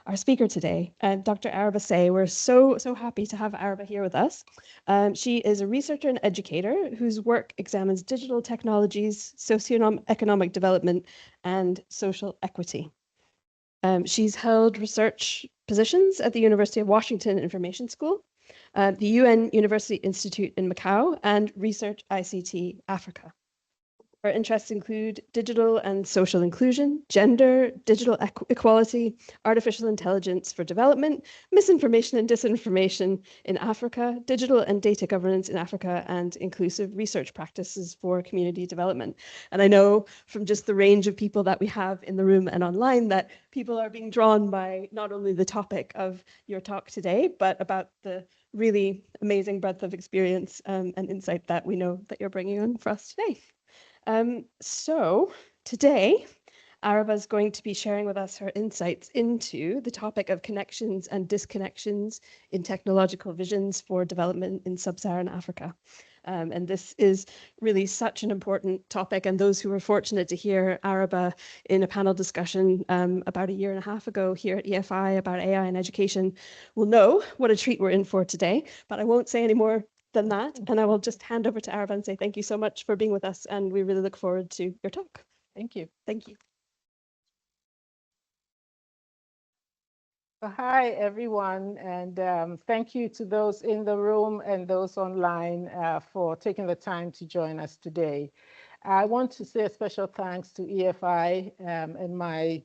our speaker today, Dr. Araba Sey. We're so happy to have Araba here with us. She is a researcher and educator whose work examines digital technologies, socioeconomic development, and social equity. She's held research positions at the University of Washington Information School, the UN University Institute in Macau, and Research ICT Africa. Her interests include digital and social inclusion, gender, digital equality, artificial intelligence for development, misinformation and disinformation in Africa, digital and data governance in Africa, and inclusive research practices for community development. And I know from just the range of people that we have in the room and online that people are being drawn by not only the topic of your talk today, but about the really amazing breadth of experience and insight that we know that you're bringing on for us today. So today, Araba is going to be sharing with us her insights into the topic of connections and disconnections in technological visions for development in sub-Saharan Africa. And this is really such an important topic, and those who were fortunate to hear Araba in a panel discussion about a year and a half ago here at EFI about AI and education will know what a treat we're in for today, but I won't say any more than that, and I will just hand over to Araba and say thank you so much for being with us, and we really look forward to your talk. Thank you. Thank you. Hi, everyone, and thank you to those in the room and those online for taking the time to join us today. I want to say a special thanks to EFI and my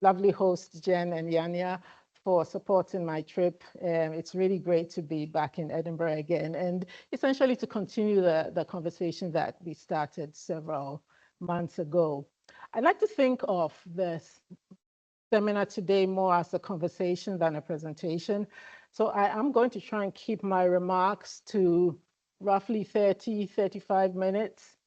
lovely hosts, Jen and Yanya, for supporting my trip. It's really great to be back in Edinburgh again, and essentially to continue the conversation that we started several months ago. I'd like to think of this seminar today more as a conversation than a presentation. So I am going to try and keep my remarks to roughly 35 minutes.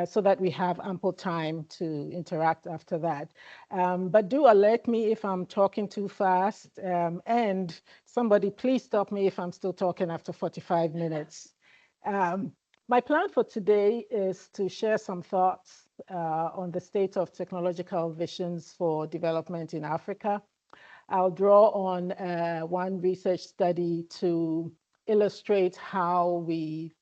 So that we have ample time to interact after that. But do alert me if I'm talking too fast, and somebody please stop me if I'm still talking after 45 minutes. My plan for today is to share some thoughts on the state of technological visions for development in Africa. I'll draw on one research study to illustrate how we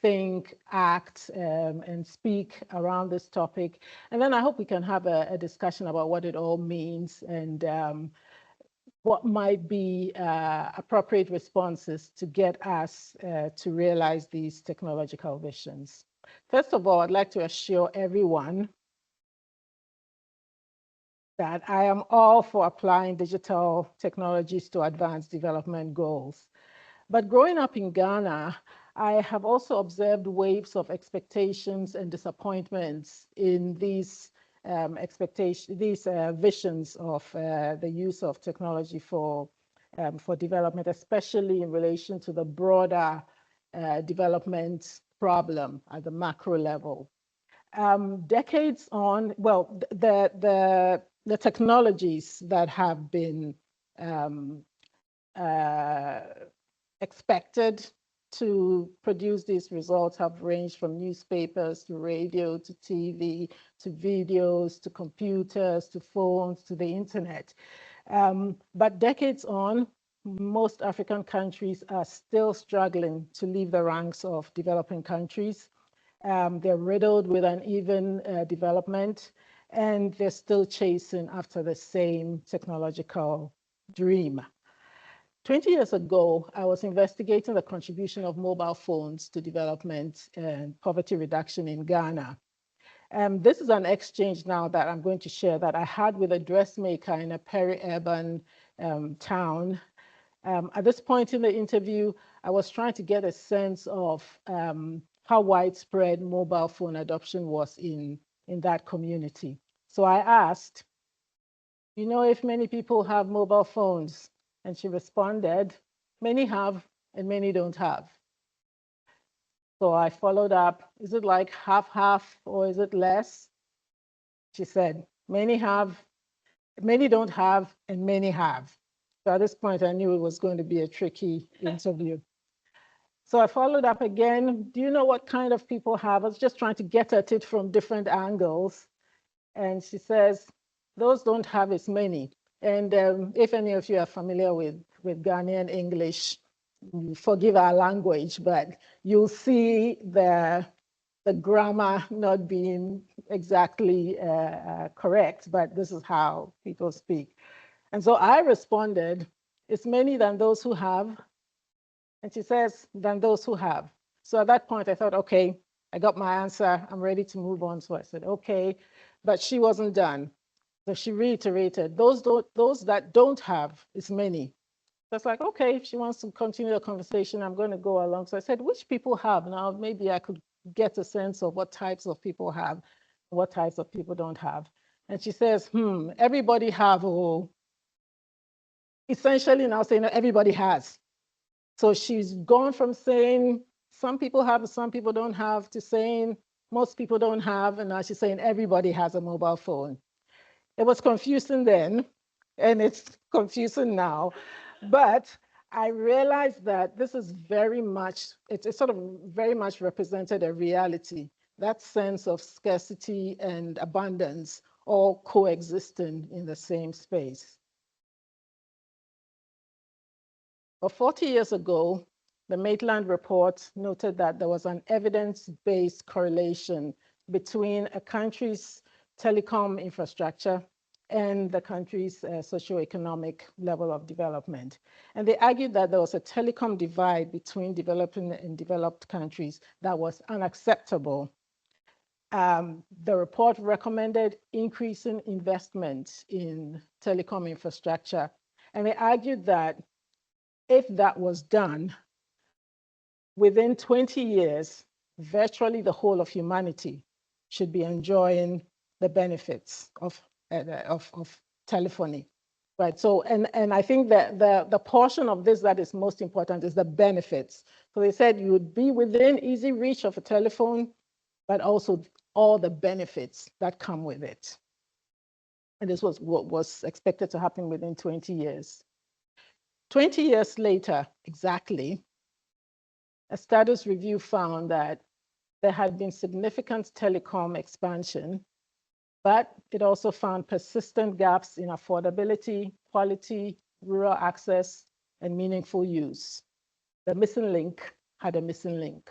think, act, and speak around this topic. And then I hope we can have a discussion about what it all means and what might be appropriate responses to get us to realize these technological visions. First of all, I'd like to assure everyone that I am all for applying digital technologies to advance development goals. But growing up in Ghana, I have also observed waves of expectations and disappointments in these visions of the use of technology for development, especially in relation to the broader development problem at the macro level. Decades on, well, the technologies that have been expected to produce these results have ranged from newspapers to radio to TV to videos to computers to phones to the internet. But decades on, most African countries are still struggling to leave the ranks of developing countries. They're riddled with uneven development, and they're still chasing after the same technological dream. 20 years ago, I was investigating the contribution of mobile phones to development and poverty reduction in Ghana. This is an exchange now that I'm going to share that I had with a dressmaker in a peri-urban town. At this point in the interview, I was trying to get a sense of how widespread mobile phone adoption was in that community. So I asked, you know if many people have mobile phones? And she responded, many have and many don't have. So I followed up, is it like half or is it less? She said, many have, many don't have, and many have. So at this point, I knew it was going to be a tricky interview. So I followed up again, do you know what kind of people have? I was just trying to get at it from different angles. And she says, those don't have as many. And if any of you are familiar with Ghanaian English, forgive our language, but you'll see the grammar not being exactly correct, but this is how people speak. And so I responded, it's many than those who have. And she says, than those who have. So at that point, I thought, okay, I got my answer. I'm ready to move on. So I said, okay, but she wasn't done. So she reiterated, those that don't have is many. So it's like, okay, if she wants to continue the conversation, I'm going to go along. So I said, which people have? Now, maybe I could get a sense of what types of people have, what types of people don't have. And she says, everybody have, essentially now saying that everybody has. So she's gone from saying some people have and some people don't have to saying most people don't have, and now she's saying everybody has a mobile phone. It was confusing then, and it's confusing now, but I realized that this is very much, it's sort of very much represented a reality, that sense of scarcity and abundance all coexisting in the same space. But 40 years ago, the Maitland report noted that there was an evidence-based correlation between a country's telecom infrastructure and the country's socioeconomic level of development. And they argued that there was a telecom divide between developing and developed countries that was unacceptable. The report recommended increasing investment in telecom infrastructure. And they argued that if that was done, within 20 years, virtually the whole of humanity should be enjoying the benefits of telephony, right? So, and I think that the portion of this that is most important is the benefits. So they said you would be within easy reach of a telephone, but also all the benefits that come with it. And this was what was expected to happen within 20 years. 20 years later, exactly, a status review found that there had been significant telecom expansion, but it also found persistent gaps in affordability, quality, rural access, and meaningful use. The missing link had a missing link.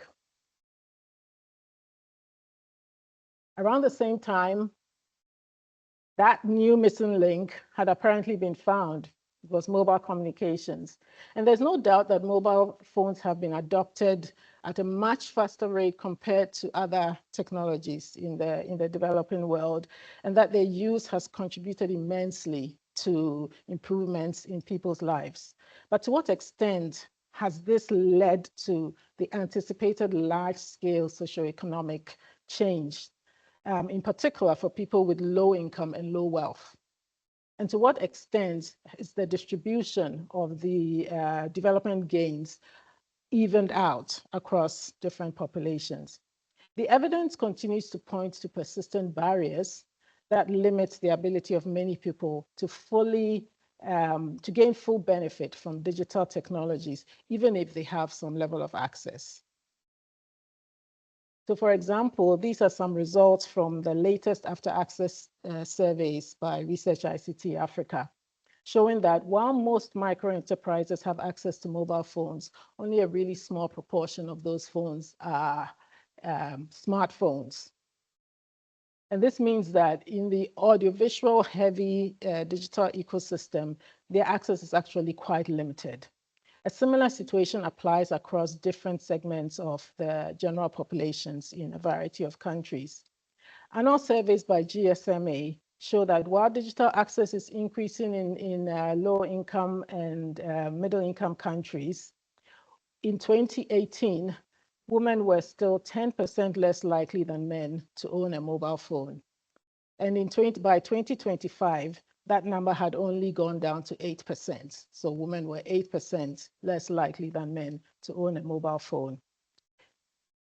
Around the same time, that new missing link had apparently been found. It was mobile communications. And there's no doubt that mobile phones have been adopted at a much faster rate compared to other technologies in the developing world, and that their use has contributed immensely to improvements in people's lives. But to what extent has this led to the anticipated large-scale socioeconomic change, in particular for people with low income and low wealth? And to what extent is the distribution of the development gains evened out across different populations? The evidence continues to point to persistent barriers that limit the ability of many people to fully, to gain full benefit from digital technologies, even if they have some level of access. So for example, these are some results from the latest after access surveys by Research ICT Africa, showing that while most micro enterprises have access to mobile phones, only a really small proportion of those phones are smartphones. And this means that in the audiovisual heavy digital ecosystem, their access is actually quite limited. A similar situation applies across different segments of the general populations in a variety of countries. Annual surveys by GSMA show that while digital access is increasing in low-income and middle-income countries, in 2018, women were still 10% less likely than men to own a mobile phone. And by 2025, that number had only gone down to 8%. So women were 8% less likely than men to own a mobile phone.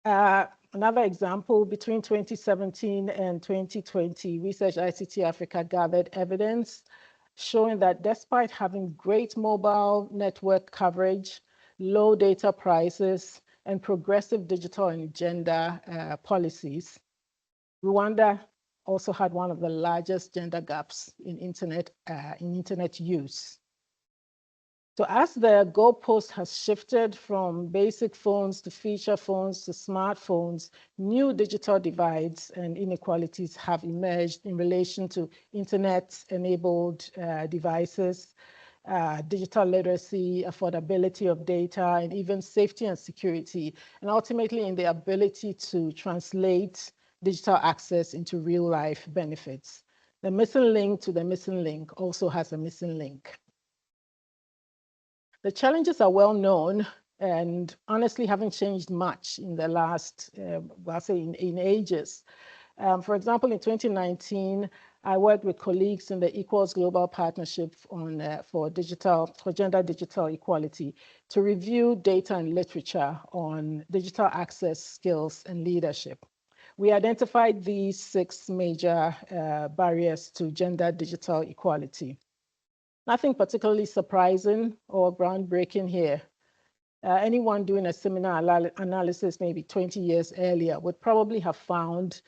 Another example, between 2017 and 2020, Research ICT Africa gathered evidence showing that despite having great mobile network coverage, low data prices, and progressive digital and gender policies, Rwanda also had one of the largest gender gaps in internet use. So as the goalpost has shifted from basic phones to feature phones to smartphones, new digital divides and inequalities have emerged in relation to internet-enabled devices, digital literacy, affordability of data, and even safety and security, and ultimately in the ability to translate digital access into real-life benefits. The missing link to the missing link also has a missing link. The challenges are well known and honestly haven't changed much in the last, I'll say in ages. For example, in 2019, I worked with colleagues in the Equals Global Partnership for gender digital equality to review data and literature on digital access, skills, and leadership. We identified these 6 major barriers to gender digital equality. Nothing particularly surprising or groundbreaking here. Anyone doing a similar analysis maybe 20 years earlier would probably have found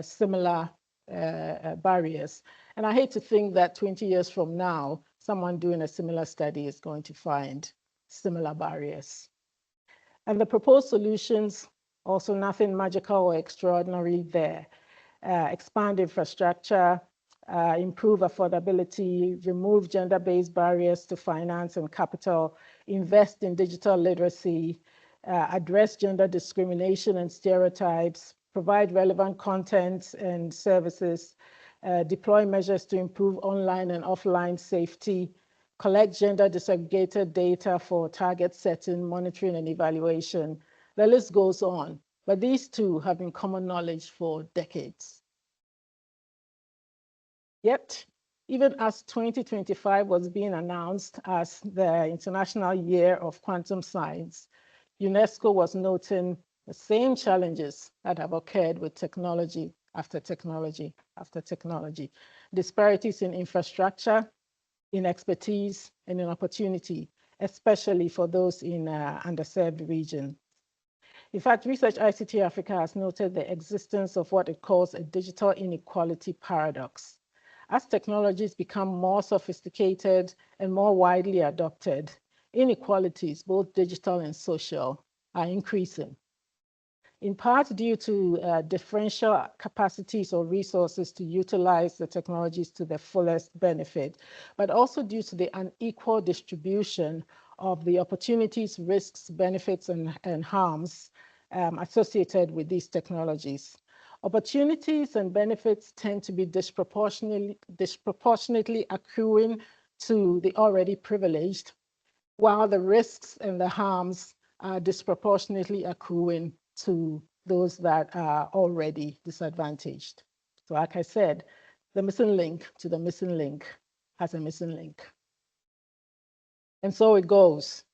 similar barriers. And I hate to think that 20 years from now, someone doing a similar study is going to find similar barriers. And the proposed solutions, also nothing magical or extraordinary there. Expand infrastructure, improve affordability, remove gender-based barriers to finance and capital, invest in digital literacy, address gender discrimination and stereotypes, provide relevant content and services, deploy measures to improve online and offline safety, collect gender disaggregated data for target setting, monitoring, and evaluation. The list goes on, but these 2 have been common knowledge for decades. Yet, even as 2025 was being announced as the International Year of Quantum Science, UNESCO was noting the same challenges that have occurred with technology after technology after technology. Disparities in infrastructure, in expertise, and in opportunity, especially for those in underserved regions. In fact, Research ICT Africa has noted the existence of what it calls a digital inequality paradox. As technologies become more sophisticated and more widely adopted, inequalities, both digital and social, are increasing. In part due to differential capacities or resources to utilize the technologies to their fullest benefit, but also due to the unequal distribution of the opportunities, risks, benefits, and harms associated with these technologies. Opportunities and benefits tend to be disproportionately accruing to the already privileged, while the risks and the harms are disproportionately accruing to those that are already disadvantaged. So like I said, the missing link to the missing link has a missing link. And so it goes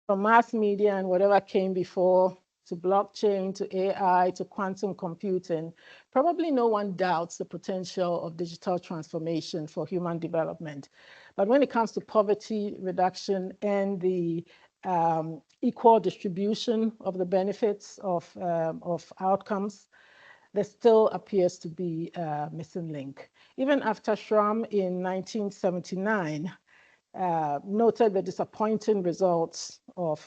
from mass media and whatever came before to blockchain, to AI, to quantum computing. Probably no one doubts the potential of digital transformation for human development. But when it comes to poverty reduction and the equal distribution of the benefits of outcomes, there still appears to be a missing link. Even after Schramm in 1979 noted the disappointing results of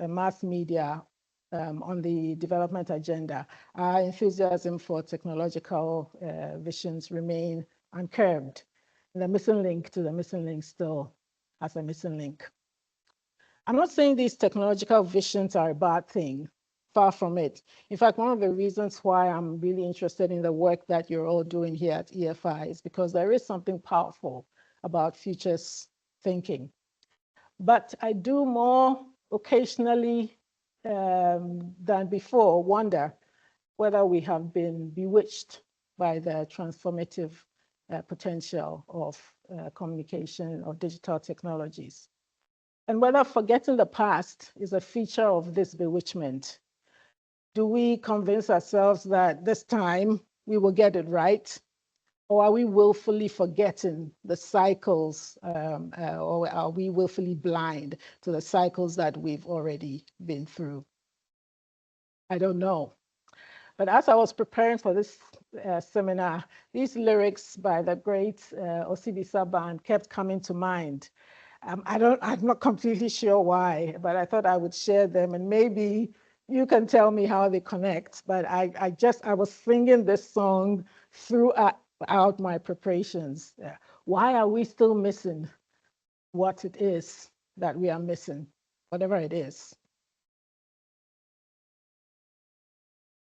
mass media on the development agenda, our enthusiasm for technological visions remain uncurbed. The missing link to the missing link still has a missing link. I'm not saying these technological visions are a bad thing, far from it. In fact, one of the reasons why I'm really interested in the work that you're all doing here at EFI is because there is something powerful about futures thinking. But I do more occasionally than before wonder whether we have been bewitched by the transformative potential of communication or digital technologies. And whether forgetting the past is a feature of this bewitchment. Do we convince ourselves that this time we will get it right? Or are we willfully forgetting the cycles, or are we willfully blind to the cycles that we've already been through? I don't know. But as I was preparing for this seminar, these lyrics by the great Osibisa Band kept coming to mind. I'm not completely sure why, but I thought I would share them, and maybe you can tell me how they connect. But I was singing this song throughout my preparations. Why are we still missing what it is that we are missing, whatever it is?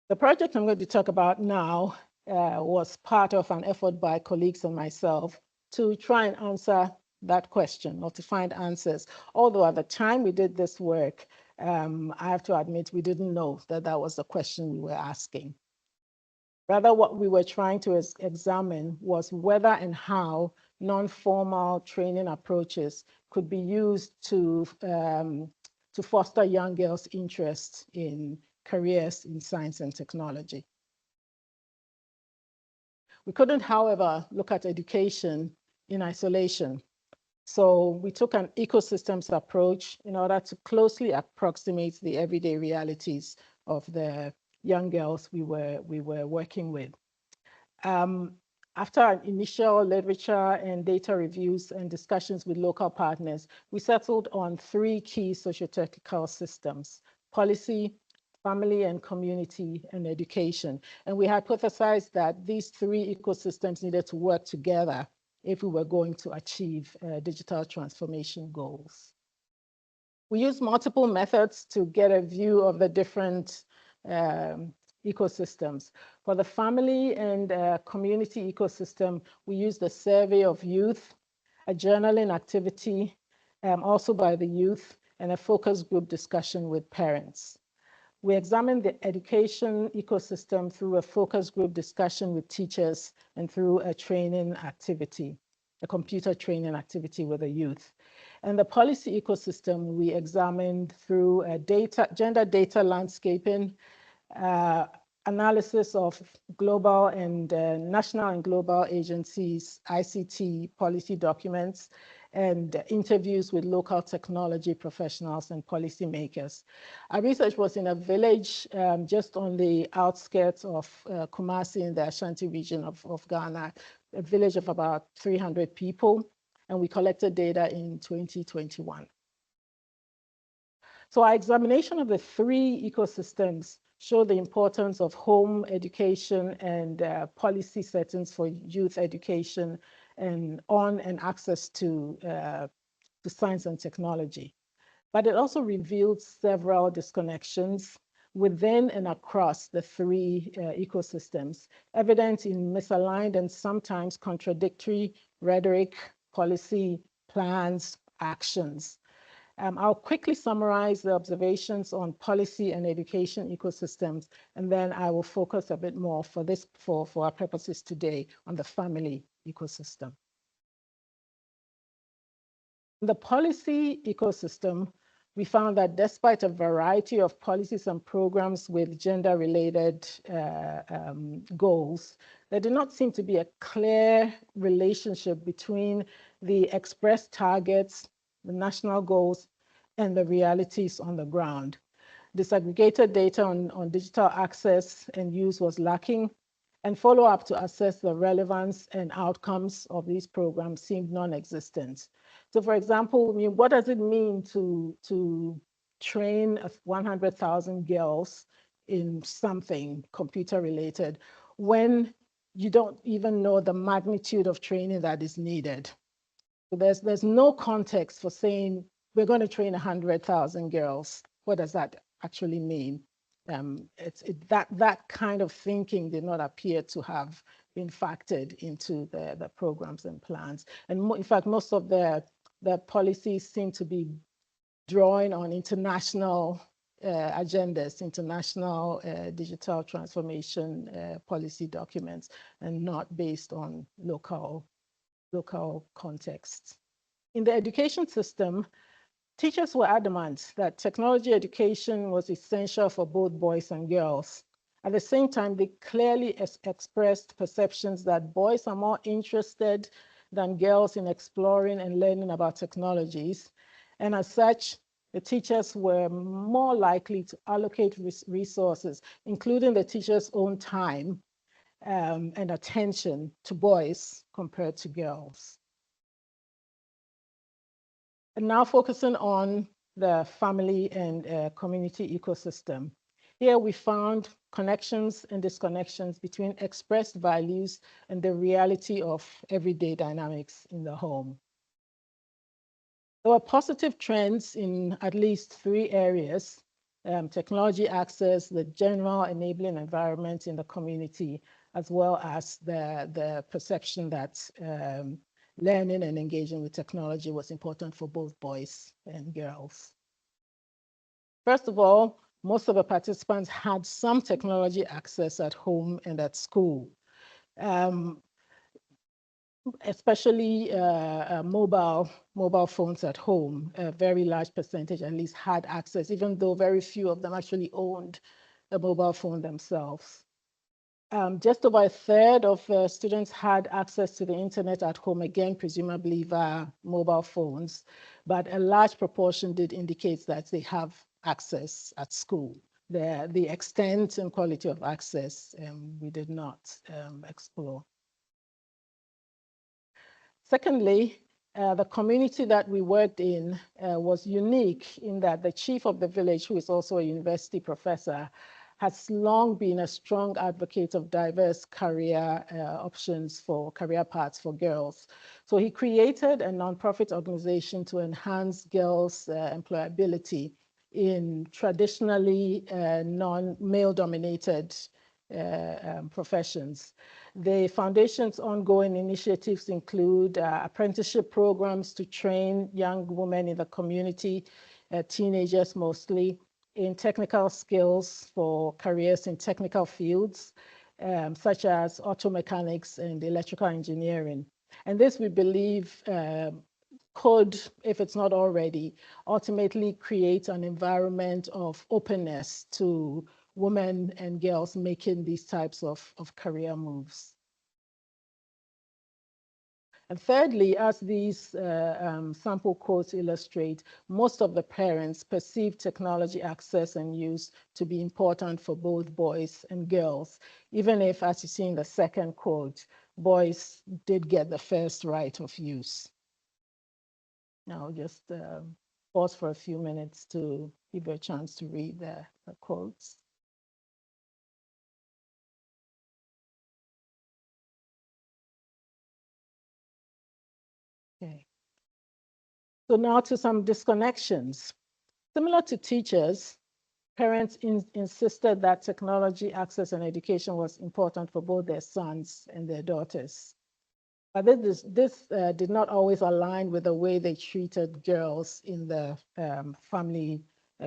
The project I'm going to talk about now was part of an effort by colleagues and myself to try and answer that question, or to find answers. Although at the time we did this work, I have to admit we didn't know that that was the question we were asking. Rather, what we were trying to examine was whether and how non-formal training approaches could be used to foster young girls' interest in careers in science and technology. We couldn't, however, look at education in isolation. So we took an ecosystems approach in order to closely approximate the everyday realities of the young girls we were working with. After an initial literature and data reviews and discussions with local partners, we settled on 3 key socio-technical systems: policy, family and community, and education. And we hypothesized that these 3 ecosystems needed to work together if we were going to achieve digital transformation goals. We used multiple methods to get a view of the different ecosystems. For the family and community ecosystem, we used a survey of youth, a journaling activity, also by the youth, and a focus group discussion with parents. We examined the education ecosystem through a focus group discussion with teachers and through a training activity, a computer training activity with the youth. And the policy ecosystem we examined through a gender data landscaping, analysis of global and national and global agencies, ICT policy documents, and interviews with local technology professionals and policymakers. Our research was in a village just on the outskirts of Kumasi in the Ashanti region of Ghana, a village of about 300 people, and we collected data in 2021. So our examination of the 3 ecosystems show the importance of home education and policy settings for youth education and access to science and technology. But it also revealed several disconnections within and across the 3 ecosystems, evident in misaligned and sometimes contradictory rhetoric, policy, plans, actions. I'll quickly summarize the observations on policy and education ecosystems, and then I will focus a bit more for our purposes today on the family ecosystem. In the policy ecosystem, we found that despite a variety of policies and programs with gender-related goals, there did not seem to be a clear relationship between the expressed targets, the national goals, and the realities on the ground. Disaggregated data on digital access and use was lacking, and follow-up to assess the relevance and outcomes of these programs seemed non-existent. So for example, I mean, what does it mean to train 100,000 girls in something computer-related when you don't even know the magnitude of training that is needed? So there's no context for saying we're going to train 100,000 girls. What does that actually mean? That kind of thinking did not appear to have been factored into the programs and plans. And in fact, most of the policies seem to be drawing on international agendas, international digital transformation policy documents, and not based on local contexts. In the education system, teachers were adamant that technology education was essential for both boys and girls. At the same time, they clearly expressed perceptions that boys are more interested than girls in exploring and learning about technologies. And as such, the teachers were more likely to allocate resources, including the teacher's own time and attention to boys compared to girls. And now focusing on the family and community ecosystem. Here we found connections and disconnections between expressed values and the reality of everyday dynamics in the home. There were positive trends in at least 3 areas: technology access, the general enabling environment in the community, as well as the perception that learning and engaging with technology was important for both boys and girls. First of all, most of the participants had some technology access at home and at school, especially mobile phones at home. A very large percentage at least had access, even though very few of them actually owned a mobile phone themselves. Just over a third of students had access to the internet at home, again, presumably via mobile phones, but a large proportion did indicate that they have access at school. The extent and quality of access we did not explore. Secondly, the community that we worked in was unique in that the chief of the village, who is also a university professor, has long been a strong advocate of diverse career options for career paths for girls. So he created a nonprofit organization to enhance girls' employability in traditionally non-male dominated professions. The foundation's ongoing initiatives include apprenticeship programs to train young women in the community, teenagers mostly, in technical skills for careers in technical fields, such as auto mechanics and electrical engineering. And this, we believe, could, if it's not already, ultimately create an environment of openness to women and girls making these types of career moves. And thirdly, as these sample quotes illustrate, most of the parents perceive technology access and use to be important for both boys and girls, even if, as you see in the second quote, boys did get the first right of use. Now, just pause for a few minutes to give you a chance to read the quotes. Okay. So now to some disconnections. Similar to teachers, parents insisted that technology access and education was important for both their sons and their daughters. But this did not always align with the way they treated girls in the family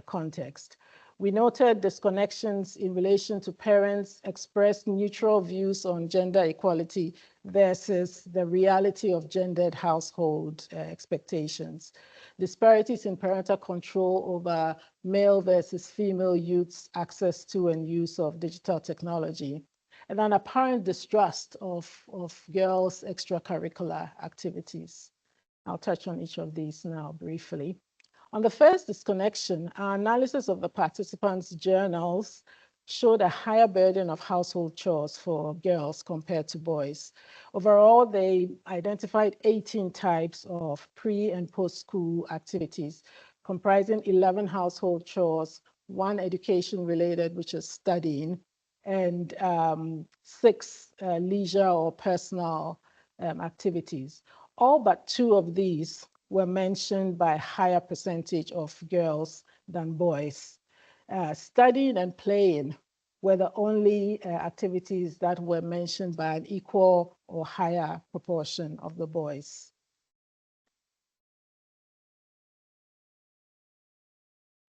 context. We noted disconnections in relation to parents expressed neutral views on gender equality versus the reality of gendered household expectations. Disparities in parental control over male versus female youths' access to and use of digital technology, and an apparent distrust of girls' extracurricular activities. I'll touch on each of these now briefly. On the first disconnection, our analysis of the participants' journals showed a higher burden of household chores for girls compared to boys. Overall, they identified 18 types of pre- and post-school activities, comprising 11 household chores, 1 education-related, which is studying, and 6 leisure or personal activities. All but 2 of these were mentioned by a higher percentage of girls than boys. Studying and playing were the only activities that were mentioned by an equal or higher proportion of the boys.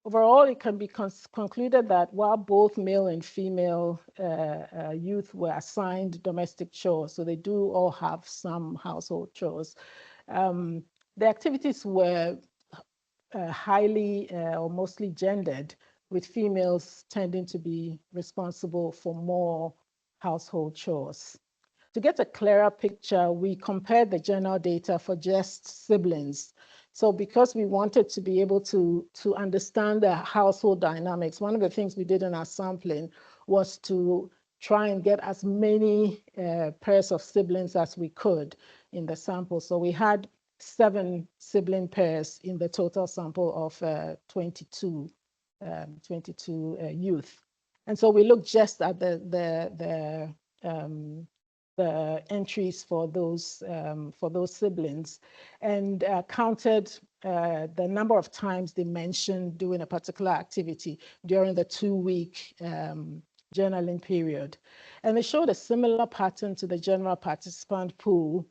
Overall, it can be concluded that while both male and female youth were assigned domestic chores, so they do all have some household chores, the activities were highly or mostly gendered, with females tending to be responsible for more household chores. To get a clearer picture, we compared the general data for just siblings. So because we wanted to be able to understand the household dynamics, one of the things we did in our sampling was to try and get as many pairs of siblings as we could in the sample. So we had 7 sibling pairs in the total sample of 22 youth. And so we looked just at the entries for those siblings, and counted the number of times they mentioned doing a particular activity during the 2-week journaling period. And they showed a similar pattern to the general participant pool,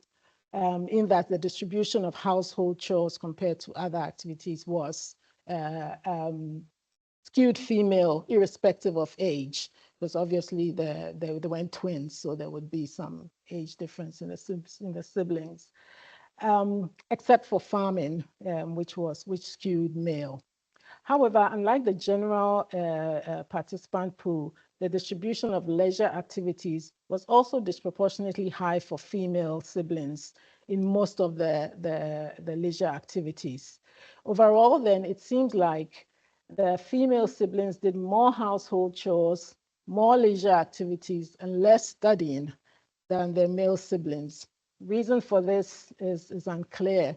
in that the distribution of household chores compared to other activities was skewed female, irrespective of age, because obviously they weren't twins, so there would be some age difference in the siblings, except for farming, which skewed male. However, unlike the general participant pool, the distribution of leisure activities was also disproportionately high for female siblings in most of the leisure activities. Overall, then, it seems like the female siblings did more household chores, more leisure activities, and less studying than their male siblings. Reason for this is unclear,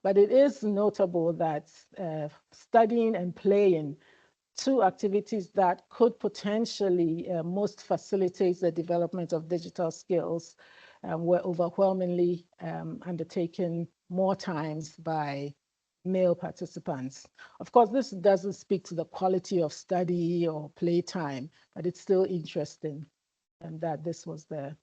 but it is notable that studying and playing, 2 activities that could potentially most facilitate the development of digital skills, were overwhelmingly undertaken more times by male participants. Of course, this doesn't speak to the quality of study or playtime, but it's still interesting, and that this was the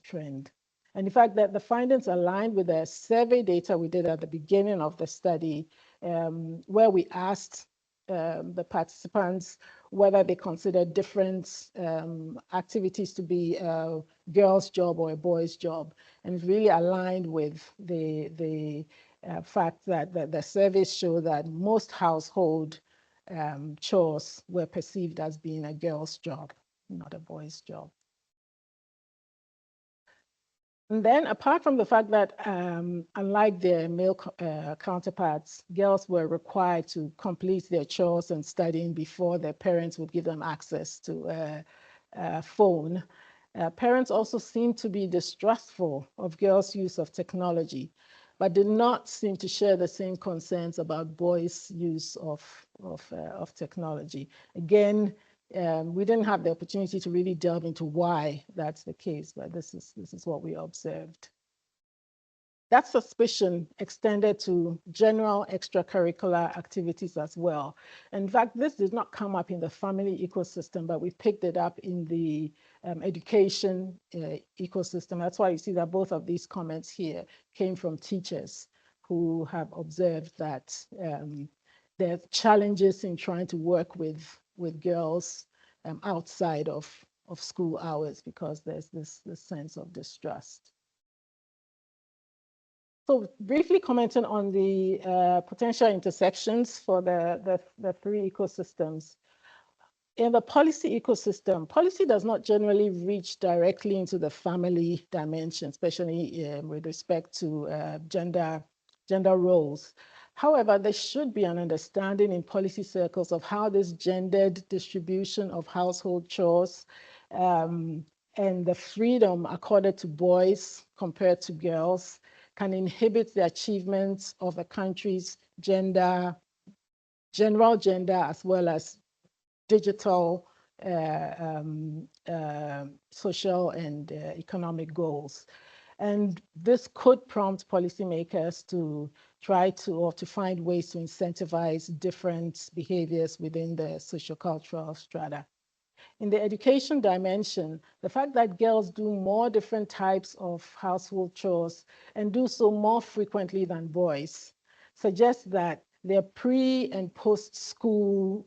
trend. And in fact, that the findings aligned with the survey data we did at the beginning of the study, where we asked the participants whether they considered different activities to be a girl's job or a boy's job, and it really aligned with the fact that the surveys show that most household chores were perceived as being a girl's job, not a boy's job. And then, apart from the fact that, unlike their male counterparts, girls were required to complete their chores and studying before their parents would give them access to a phone, parents also seemed to be distrustful of girls' use of technology, but did not seem to share the same concerns about boys' use of technology. Again, we didn't have the opportunity to really delve into why that's the case, but this is what we observed. That suspicion extended to general extracurricular activities as well. In fact, this did not come up in the family ecosystem, but we picked it up in the education ecosystem. That's why you see that both of these comments here came from teachers who have observed that there are challenges in trying to work with girls outside of school hours, because there's this sense of distrust. So briefly commenting on the potential intersections for the 3 ecosystems. In the policy ecosystem, policy does not generally reach directly into the family dimension, especially with respect to gender roles. However, there should be an understanding in policy circles of how this gendered distribution of household chores and the freedom accorded to boys compared to girls can inhibit the achievements of the country's general gender, as well as digital, social, and economic goals. And this could prompt policymakers to try to find ways to incentivize different behaviors within the sociocultural strata. In the education dimension, the fact that girls do more different types of household chores and do so more frequently than boys suggests that their pre- and post-school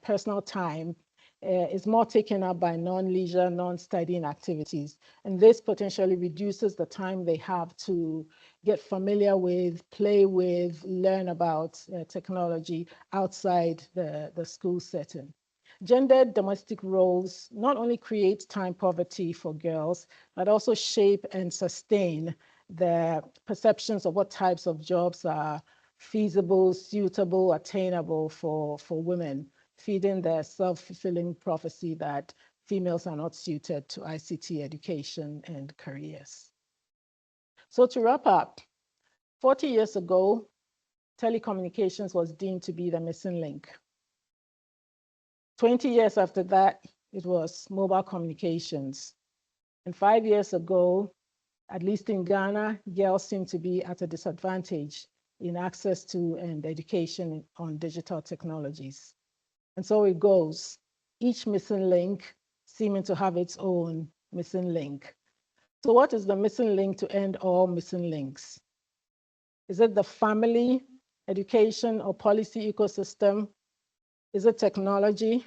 personal time is more taken up by non-leisure, non-studying activities. And this potentially reduces the time they have to get familiar with, play with, learn about technology outside the school setting. Gendered domestic roles not only create time poverty for girls, but also shape and sustain the perceptions of what types of jobs are feasible, suitable, attainable for women, feeding their self-fulfilling prophecy that females are not suited to ICT education and careers. So to wrap up, 40 years ago, telecommunications was deemed to be the missing link. 20 years after that, it was mobile communications. And 5 years ago, at least in Ghana, girls seem to be at a disadvantage in access to and education on digital technologies. And so it goes, each missing link seeming to have its own missing link. So what is the missing link to end all missing links? Is it the family, education, or policy ecosystem? Is it technology?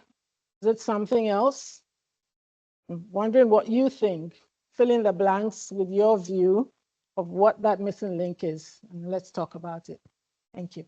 Is it something else? I'm wondering what you think. Fill in the blanks with your view of what that missing link is, and let's talk about it. Thank you.